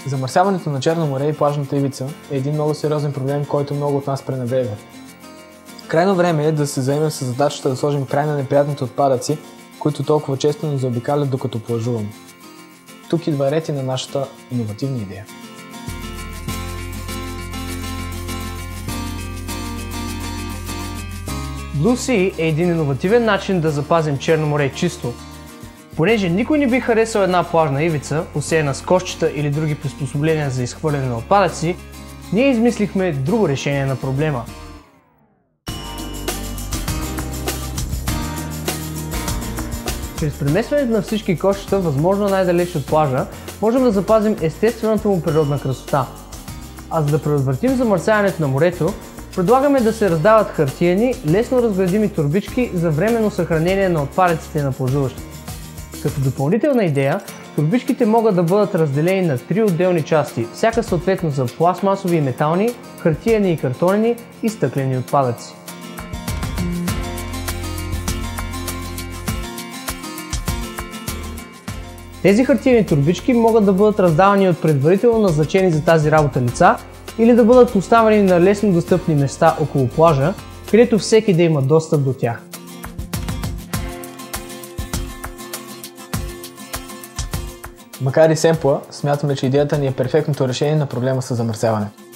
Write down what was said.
Замърсяването на Черно море и плажната ивица е един много сериозен проблем, който много от нас пренебрегват. Крайно време е да се заемем с задачата да сложим край на неприятните отпадъци, които толкова често ни заобикалят докато плажуваме. Тук идва ред и на нашата иновативна идея. Blue Sea е един иновативен начин да запазим Черно море чисто. Понеже никой не би харесал една плажна ивица, осеяна с кошчета или други приспособления за изхвърляне на отпадъци, ние измислихме друго решение на проблема. Чрез преместването на всички кошчета, възможно най-далеч от плажа, можем да запазим естествената му природна красота. А за да предотвратим замърсяването на морето, предлагаме да се раздават хартиени, лесно разградими торбички за временно съхранение на отпадъците на плажуващите. Като допълнителна идея, торбичките могат да бъдат разделени на 3 отделни части, всяка съответно за пластмасови и метални, хартиени и картонени и стъклени отпадъци. Тези хартиени торбички могат да бъдат раздавани от предварително назначени за тази работа лица или да бъдат поставени на лесно достъпни места около плажа, където всеки да има достъп до тях. Макар и семпла, смятаме, че идеята ни е перфектното решение на проблема с замърсяването.